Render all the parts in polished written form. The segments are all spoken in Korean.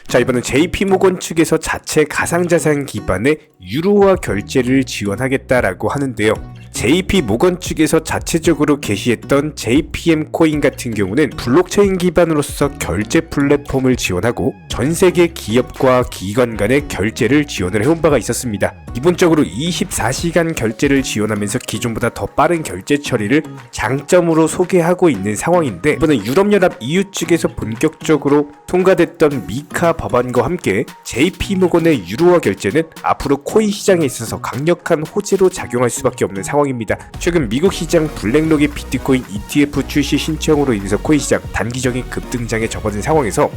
자, 이번엔 JP모건 측에서 자체 가상자산 기반의 유로화 결제를 지원하겠다라고 하는데요. JP모건 측에서 자체적으로 게시했던 JPM 코인 같은 경우는 블록체인 기반으로서 결제 플랫폼을 지원하고 전 세계 기업과 기관 간의 결제를 지원을 해온 바가 있었습니다. 기본적으로 24시간 결제를 지원하면서 기존보다 더 빠른 결제 처리를 장점으로 소개하고 있는 상황인데, 이번에 유럽연합 EU 측에서 본격적으로 통과됐던 미카 법안과 함께 JP모건의 유로화 결제는 앞으로 코인 시장에 있어서 강력한 호재로 작용할 수밖에 없는 상황입니다. 최근 미국 시장 블랙록의 비트코인 ETF 출시 신청으로 인해서 코인 시장 단기적인 급등장에 접어든 상황에서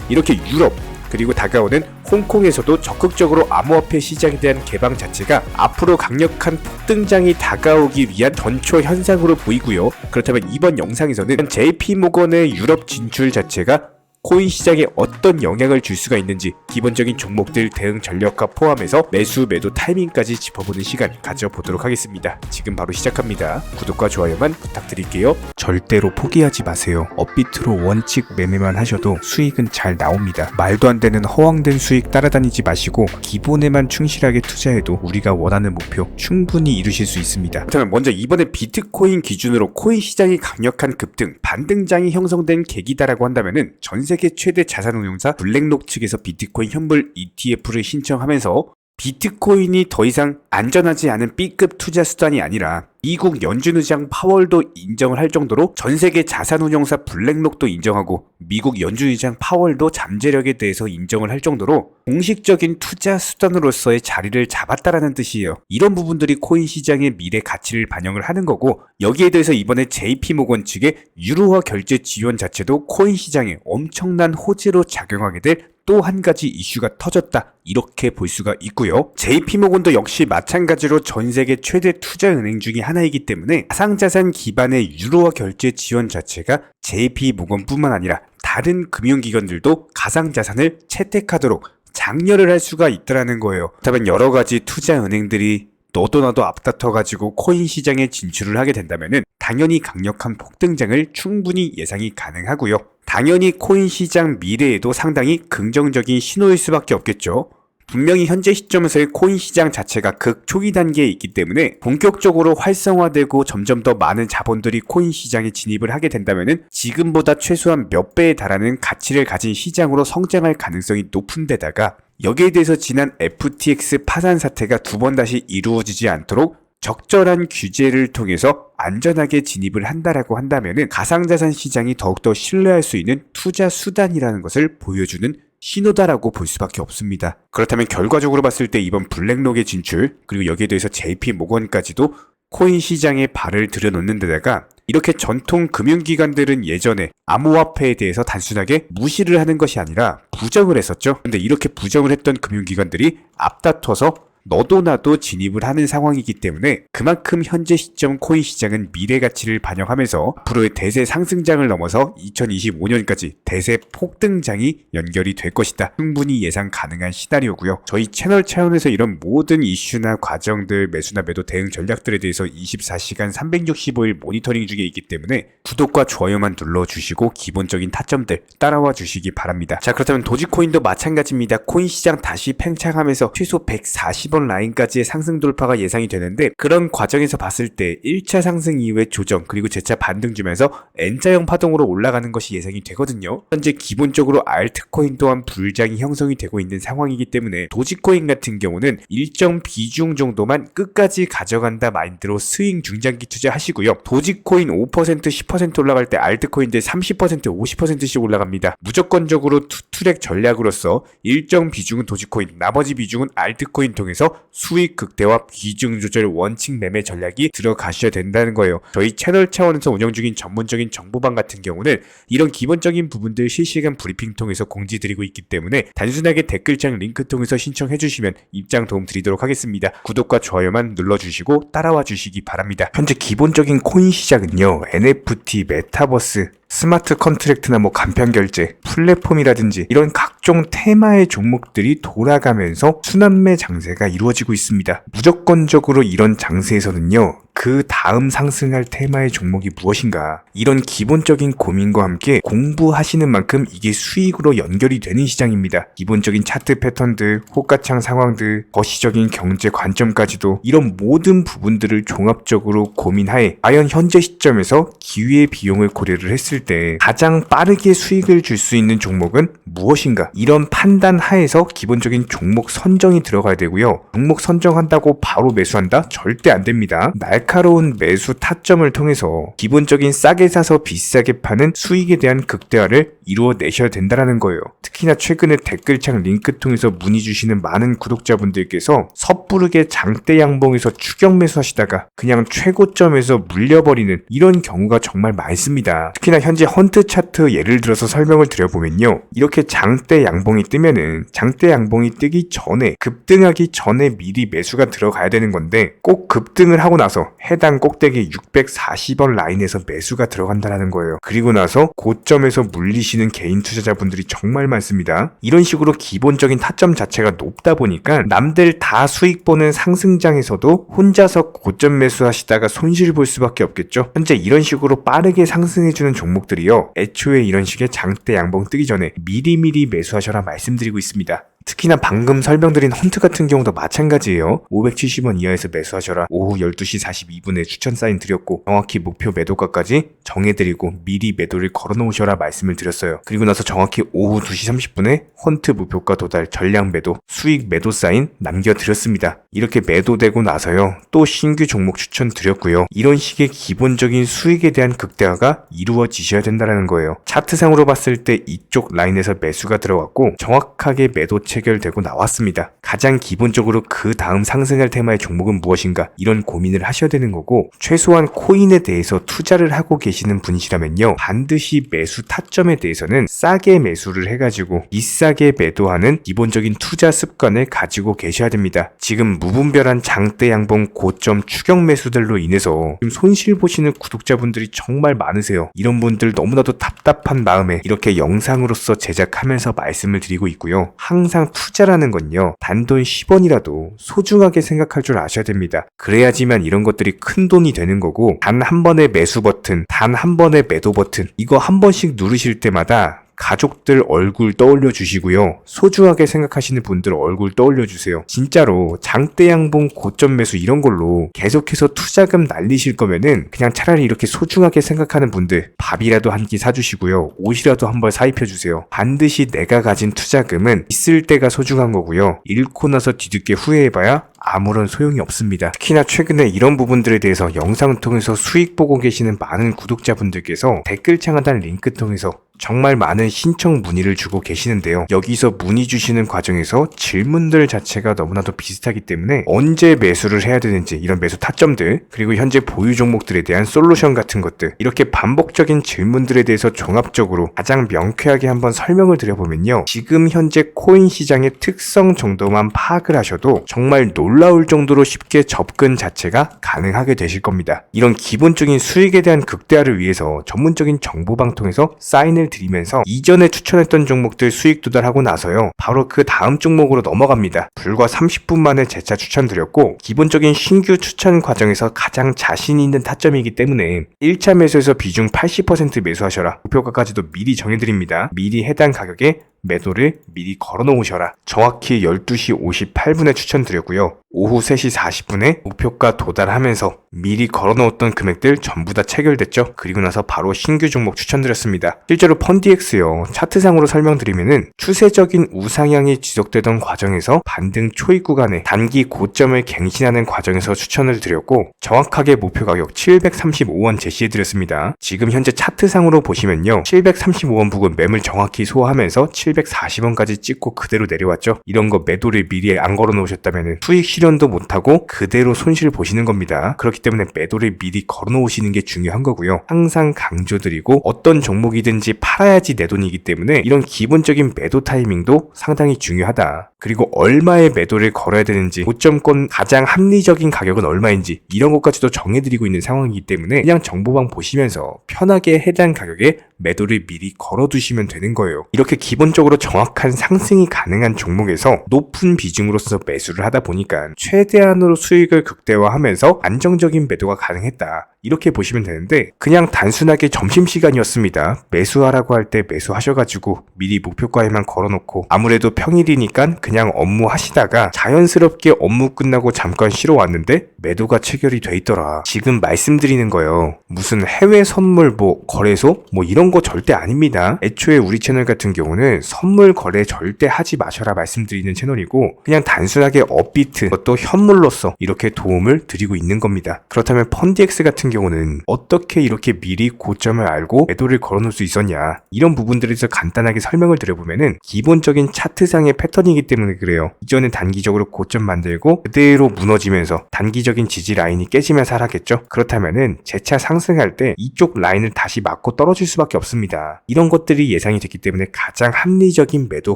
이렇게 유럽 그리고 다가오는 홍콩에서도 적극적으로 암호화폐 시장에 대한 개방 자체가 앞으로 강력한 폭등장이 다가오기 위한 전초 현상으로 보이고요. 그렇다면 이번 영상에서는 JP모건의 유럽 진출 자체가 코인 시장에 어떤 영향을 줄 수가 있는지 기본적인 종목들 대응 전략과 포함해서 매수 매도 타이밍까지 짚어보는 시간 가져보도록 하겠습니다. 지금 바로 시작합니다. 구독과 좋아요만 부탁드릴게요. 절대로 포기하지 마세요. 업비트로 원칙 매매만 하셔도 수익은 잘 나옵니다. 말도 안 되는 허황된 수익 따라다니지 마시고 기본에만 충실하게 투자해도 우리가 원하는 목표 충분히 이루실 수 있습니다. 그렇다면 먼저 이번에 비트코인 기준으로 코인 시장이 강력한 급등, 반등장이 형성된 계기다라고 한다면은 세계 최대 자산운용사 블랙록 측에서 비트코인 현물 ETF를 신청하면서 비트코인이 더 이상 안전하지 않은 B급 투자 수단이 아니라 미국 연준의장 파월도 인정을 할 정도로 전세계 자산운용사 블랙록도 인정하고 미국 연준의장 파월도 잠재력에 대해서 인정을 할 정도로 공식적인 투자 수단으로서의 자리를 잡았다라는 뜻이에요. 이런 부분들이 코인 시장의 미래 가치를 반영을 하는 거고, 여기에 대해서 이번에 JP모건 측의 유로화 결제 지원 자체도 코인 시장에 엄청난 호재로 작용하게 될 또 한 가지 이슈가 터졌다, 이렇게 볼 수가 있고요. JP모건도 역시 마찬가지로 전세계 최대 투자은행 중에 하나이기 때문에 가상자산 기반의 유로화 결제 지원 자체가 JP모건뿐만 아니라 다른 금융기관들도 가상자산을 채택하도록 장려를 할 수가 있다는 거예요. 그렇다면 여러 가지 투자은행들이 너도 나도 앞다퉈가지고 코인 시장에 진출을 하게 된다면은 당연히 강력한 폭등장을 충분히 예상이 가능하고요. 당연히 코인 시장 미래에도 상당히 긍정적인 신호일 수밖에 없겠죠. 분명히 현재 시점에서의 코인 시장 자체가 극 초기 단계에 있기 때문에 본격적으로 활성화되고 점점 더 많은 자본들이 코인 시장에 진입을 하게 된다면은 지금보다 최소한 몇 배에 달하는 가치를 가진 시장으로 성장할 가능성이 높은 데다가 여기에 대해서 지난 FTX 파산 사태가 두 번 다시 이루어지지 않도록 적절한 규제를 통해서 안전하게 진입을 한다라고 한다면은 가상자산 시장이 더욱더 신뢰할 수 있는 투자 수단이라는 것을 보여주는 신호다라고 볼 수밖에 없습니다. 그렇다면 결과적으로 봤을 때 이번 블랙록의 진출, 그리고 여기에 대해서 JP모건까지도 코인 시장에 발을 들여놓는 데다가 이렇게 전통 금융기관들은 예전에 암호화폐에 대해서 단순하게 무시를 하는 것이 아니라 부정을 했었죠. 근데 이렇게 부정을 했던 금융기관들이 앞다퉈서 너도 나도 진입을 하는 상황이기 때문에 그만큼 현재 시점 코인 시장은 미래 가치를 반영하면서 앞으로의 대세 상승장을 넘어서 2025년까지 대세 폭등장이 연결이 될 것이다. 충분히 예상 가능한 시나리오고요. 저희 채널 차원에서 이런 모든 이슈나 과정들, 매수나 매도 대응 전략들에 대해서 24시간 365일 모니터링 중에 있기 때문에 구독과 좋아요만 눌러주시고 기본적인 타점들 따라와 주시기 바랍니다. 자, 그렇다면 도지코인도 마찬가지입니다. 코인 시장 다시 팽창하면서 최소 140원 라인까지의 상승 돌파가 예상이 되는데, 그런 과정에서 봤을 때 1차 상승 이후에 조정 그리고 재차 반등 주면서 N자형 파동으로 올라가는 것이 예상이 되거든요. 현재 기본적으로 알트코인 또한 불장이 형성이 되고 있는 상황이기 때문에 도지코인 같은 경우는 일정 비중 정도만 끝까지 가져간다 마인드로 스윙 중장기 투자하시고요. 도지코인 5% 10% 올라갈 때 알트코인들 30% 50%씩 올라갑니다. 무조건적으로 투트랙 전략으로서 일정 비중은 도지코인, 나머지 비중은 알트코인 통해서 수익 극대화 비중 조절 원칙 매매 전략이 들어가셔야 된다는 거예요. 저희 채널 차원에서 운영 중인 전문적인 정보방 같은 경우는 이런 기본적인 부분들 실시간 브리핑 통해서 공지드리고 있기 때문에 단순하게 댓글창 링크 통해서 신청해 주시면 입장 도움 드리도록 하겠습니다. 구독과 좋아요만 눌러주시고 따라와 주시기 바랍니다. 현재 기본적인 코인 시장은요, NFT, 메타버스, 스마트 컨트랙트나 간편 결제, 플랫폼이라든지 이런 각종 각종 테마의 종목들이 돌아가면서 순환매 장세가 이루어지고 있습니다. 무조건적으로 이런 장세에서는요, 그 다음 상승할 테마의 종목이 무엇인가, 이런 기본적인 고민과 함께 공부하시는 만큼 이게 수익으로 연결이 되는 시장입니다. 기본적인 차트 패턴들, 호가창 상황들, 거시적인 경제 관점까지도 이런 모든 부분들을 종합적으로 고민하에 과연 현재 시점에서 기회의 비용을 고려를 했을 때 가장 빠르게 수익을 줄 수 있는 종목은 무엇인가, 이런 판단 하에서 기본적인 종목 선정이 들어가야 되고요. 종목 선정한다고 바로 매수한다? 절대 안 됩니다. 날카로운 매수 타점을 통해서 기본적인 싸게 사서 비싸게 파는 수익에 대한 극대화를 이루어내셔야 된다는 거예요. 특히나 최근에 댓글창 링크 통해서 문의 주시는 많은 구독자분들께서 섣부르게 장대 양봉에서 추격 매수하시다가 그냥 최고점에서 물려버리는 이런 경우가 정말 많습니다. 특히나 현재 헌트 차트 예를 들어서 설명을 드려보면요, 이렇게 장대 양봉이 뜨면은 장대 양봉이 뜨기 전에, 급등하기 전에 미리 매수가 들어가야 되는 건데, 꼭 급등을 하고 나서 해당 꼭대기 640원 라인에서 매수가 들어간다는 거예요. 그리고 나서 고점에서 물리시는 개인 투자자분들이 정말 많습니다. 이런 식으로 기본적인 타점 자체가 높다 보니까 남들 다 수익 보는 상승장에서도 혼자서 고점 매수하시다가 손실 볼 수밖에 없겠죠. 현재 이런 식으로 빠르게 상승해주는 종목들이요, 애초에 이런 식의 장대 양봉 뜨기 전에 미리미리 매수하셔라 말씀드리고 있습니다. 특히나 방금 설명드린 헌트 같은 경우도 마찬가지예요. 570원 이하에서 매수하셔라. 오후 12시 42분에 추천 사인 드렸고 정확히 목표 매도가까지 정해드리고 미리 매도를 걸어놓으셔라 말씀을 드렸어요. 그리고 나서 정확히 오후 2시 30분에 헌트 목표가 도달 전량 매도 수익 매도 사인 남겨드렸습니다. 이렇게 매도되고 나서요, 또 신규 종목 추천 드렸고요. 이런 식의 기본적인 수익에 대한 극대화가 이루어지셔야 된다는 거예요. 차트상으로 봤을 때 이쪽 라인에서 매수가 들어갔고 정확하게 매도 체결되고 나왔습니다. 가장 기본적으로 그 다음 상승할 테마의 종목은 무엇인가, 이런 고민을 하셔야 되는 거고, 최소한 코인에 대해서 투자를 하고 계시는 분이시라면요, 반드시 매수 타점에 대해서는 싸게 매수를 해가지고 비싸게 매도하는 기본적인 투자 습관을 가지고 계셔야 됩니다. 지금 무분별한 장대 양봉 고점 추격 매수들로 인해서 지금 손실 보시는 구독자분들이 정말 많으세요. 이런 분들 너무나도 답답한 마음에 이렇게 영상으로서 제작하면서 말씀을 드리고 있고요. 항상 투자라는 건요, 단돈 10원이라도 소중하게 생각할 줄 아셔야 됩니다. 그래야지만 이런 것들이 큰 돈이 되는 거고, 단 한 번의 매수 버튼, 단 한 번의 매도 버튼, 이거 한 번씩 누르실 때마다 가족들 얼굴 떠올려 주시고요, 소중하게 생각하시는 분들 얼굴 떠올려 주세요. 진짜로 장대 양봉 고점 매수 이런 걸로 계속해서 투자금 날리실 거면은 그냥 차라리 이렇게 소중하게 생각하는 분들 밥이라도 한 끼 사주시고요, 옷이라도 한 벌 사입혀 주세요. 반드시 내가 가진 투자금은 있을 때가 소중한 거고요, 잃고 나서 뒤늦게 후회해봐야 아무런 소용이 없습니다. 특히나 최근에 이런 부분들에 대해서 영상을 통해서 수익 보고 계시는 많은 구독자분들께서 댓글창 하단 링크 통해서 정말 많은 신청 문의를 주고 계시는데요. 여기서 문의 주시는 과정에서 질문들 자체가 너무나도 비슷하기 때문에 언제 매수를 해야 되는지, 이런 매수 타점들, 그리고 현재 보유 종목들에 대한 솔루션 같은 것들, 이렇게 반복적인 질문들에 대해서 종합적으로 가장 명쾌하게 한번 설명을 드려보면요, 지금 현재 코인 시장의 특성 정도만 파악을 하셔도 정말 놀라울 정도로 쉽게 접근 자체가 가능하게 되실 겁니다. 이런 기본적인 수익에 대한 극대화를 위해서 전문적인 정보방 통해서 사인을 드리면서 이전에 추천했던 종목들 수익 도달하고 나서요, 바로 그 다음 종목으로 넘어갑니다. 불과 30분 만에 재차 추천드렸고, 기본적인 신규 추천 과정에서 가장 자신 있는 타점이기 때문에 1차 매수에서 비중 80% 매수하셔라, 목표가까지도 미리 정해드립니다. 미리 해당 가격에 매도를 미리 걸어놓으셔라. 정확히 12시 58분에 추천드렸고요. 오후 3시 40분에 목표가 도달하면서 미리 걸어놓았던 금액들 전부 다 체결됐죠. 그리고 나서 바로 신규 종목 추천드렸습니다. 실제로 펀디엑스요, 차트상으로 설명드리면은 추세적인 우상향이 지속되던 과정에서 반등 초입 구간에 단기 고점을 갱신하는 과정에서 추천을 드렸고, 정확하게 목표 가격 735원 제시해드렸습니다. 지금 현재 차트상으로 보시면요, 735원 부근 매물 정확히 소화하면서 740원까지 찍고 그대로 내려왔죠. 이런 거 매도를 미리 안 걸어 놓으셨다면 수익 실현도 못하고 그대로 손실 보시는 겁니다. 그렇기 때문에 매도를 미리 걸어 놓으시는 게 중요한 거고요. 항상 강조드리고, 어떤 종목이든지 팔아야지 내 돈이기 때문에 이런 기본적인 매도 타이밍도 상당히 중요하다. 그리고 얼마의 매도를 걸어야 되는지, 고점권 가장 합리적인 가격은 얼마인지, 이런 것까지도 정해드리고 있는 상황이기 때문에 그냥 정보방 보시면서 편하게 해당 가격에 매도를 미리 걸어두시면 되는 거예요. 이렇게 기본적으로 정확한 상승이 가능한 종목에서 높은 비중으로서 매수를 하다 보니까 최대한으로 수익을 극대화하면서 안정적인 매도가 가능했다. 이렇게 보시면 되는데 그냥 단순하게 점심시간이었습니다. 매수하라고 할 때 매수하셔가지고 미리 목표가에만 걸어놓고 아무래도 평일이니까 그냥 업무 하시다가 자연스럽게 업무 끝나고 잠깐 쉬러 왔는데 매도가 체결이 돼 있더라. 지금 말씀드리는 거예요. 무슨 해외 선물 거래소 이런 거 절대 아닙니다. 애초에 우리 채널 같은 경우는 선물 거래 절대 하지 마셔라 말씀드리는 채널이고 그냥 단순하게 업비트 또 현물로서 이렇게 도움을 드리고 있는 겁니다. 그렇다면 펀디엑스 같은 경우는 어떻게 이렇게 미리 고점을 알고 매도를 걸어놓을 수 있었냐, 이런 부분들에 대해서 간단하게 설명을 드려보면은 기본적인 차트상의 패턴이기 때문에 그래요. 이전에 단기적으로 고점 만들고 그대로 무너지면서 단기적인 지지 라인이 깨지면서 하락했죠. 그렇다면은 재차 상승할 때 이쪽 라인을 다시 맞고 떨어질 수밖에 없습니다. 이런 것들이 예상이 됐기 때문에 가장 합리적인 매도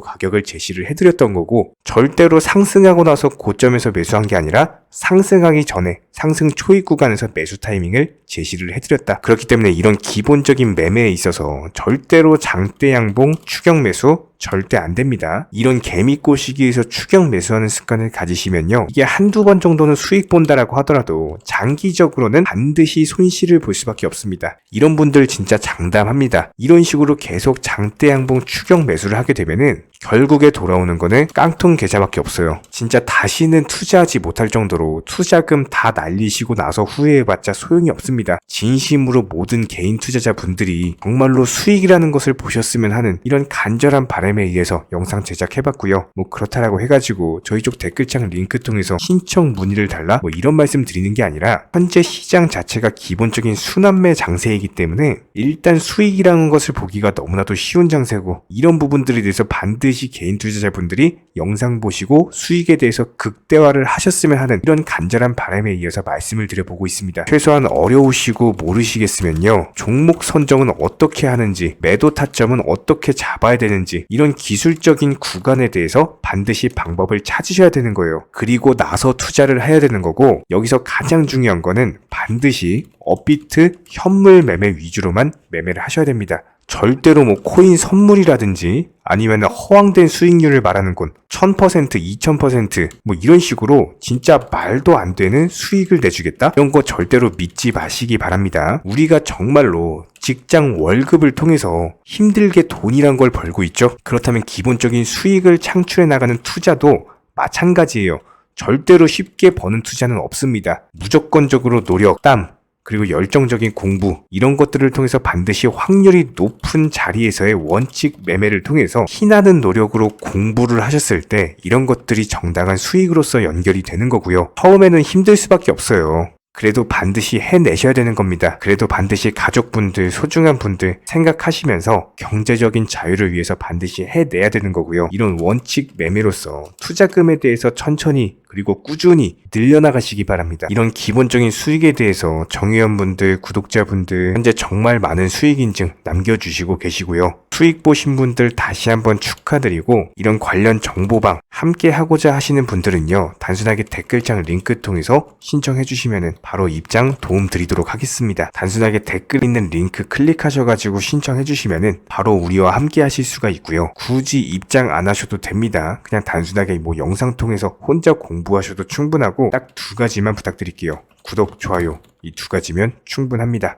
가격을 제시를 해드렸던 거고, 절대로 상승하고 나서 고점에서 매수한 게 아니라 상승하기 전에 상승 초입 구간에서 매수 타이밍을 제시를 해드렸다. 그렇기 때문에 이런 기본적인 매매에 있어서 절대로 장대 양봉 추격 매수 절대 안 됩니다. 이런 개미꼬 시기에서 추격 매수하는 습관을 가지시면요, 이게 한두 번 정도는 수익 본다라고 하더라도 장기적으로는 반드시 손실을 볼 수밖에 없습니다. 이런 분들 진짜 장담합니다. 이런 식으로 계속 장대 양봉 추격 매수를 하게 되면은 결국에 돌아오는 거는 깡통 계좌밖에 없어요. 진짜 다시는 투자하지 못할 정도로 투자금 다 날리시고 나서 후회해봤자 소용이 없습니다. 진심으로 모든 개인 투자자분들이 정말로 수익이라는 것을 보셨으면 하는 이런 간절한 바람에 의해서 영상 제작해봤고요. 그렇다라고 해가지고 저희 쪽 댓글창 링크 통해서 신청 문의를 달라 이런 말씀 드리는 게 아니라 현재 시장 자체가 기본적인 순환매 장세이기 때문에 일단 수익이라는 것을 보기가 너무나도 쉬운 장세고, 이런 부분들에 대해서 반드시 개인 투자자분들이 영상 보시고 수익에 대해서 극대화를 하셨으면 하는 이런 간절한 바람에 이어서 말씀을 드려보고 있습니다. 최소한 어려우시고 모르시겠으면요, 종목 선정은 어떻게 하는지, 매도 타점은 어떻게 잡아야 되는지, 이런 기술적인 구간에 대해서 반드시 방법을 찾으셔야 되는 거예요. 그리고 나서 투자를 해야 되는 거고, 여기서 가장 중요한 거는 반드시 업비트 현물 매매 위주로만 매매를 하셔야 됩니다. 절대로 코인 선물이라든지 아니면 허황된 수익률을 말하는 건 1000%, 2000% 이런 식으로 진짜 말도 안 되는 수익을 내주겠다? 이런 거 절대로 믿지 마시기 바랍니다. 우리가 정말로 직장 월급을 통해서 힘들게 돈이란 걸 벌고 있죠. 그렇다면 기본적인 수익을 창출해 나가는 투자도 마찬가지예요. 절대로 쉽게 버는 투자는 없습니다. 무조건적으로 노력, 땀, 그리고 열정적인 공부, 이런 것들을 통해서 반드시 확률이 높은 자리에서의 원칙 매매를 통해서 피나는 노력으로 공부를 하셨을 때 이런 것들이 정당한 수익으로서 연결이 되는 거고요. 처음에는 힘들 수밖에 없어요. 그래도 반드시 해내셔야 되는 겁니다. 그래도 반드시 가족분들, 소중한 분들 생각하시면서 경제적인 자유를 위해서 반드시 해내야 되는 거고요. 이런 원칙 매매로서 투자금에 대해서 천천히 그리고 꾸준히 늘려나가시기 바랍니다. 이런 기본적인 수익에 대해서 정의원분들, 구독자분들 현재 정말 많은 수익 인증 남겨주시고 계시고요. 수익 보신 분들 다시 한번 축하드리고, 이런 관련 정보방 함께 하고자 하시는 분들은요, 단순하게 댓글창 링크 통해서 신청해 주시면은 바로 입장 도움 드리도록 하겠습니다. 단순하게 댓글 있는 링크 클릭하셔가지고 신청해 주시면은 바로 우리와 함께 하실 수가 있고요. 굳이 입장 안 하셔도 됩니다. 그냥 단순하게 영상 통해서 혼자 공부하셔도 충분하고 딱 두 가지만 부탁드릴게요. 구독, 좋아요, 이 두 가지면 충분합니다.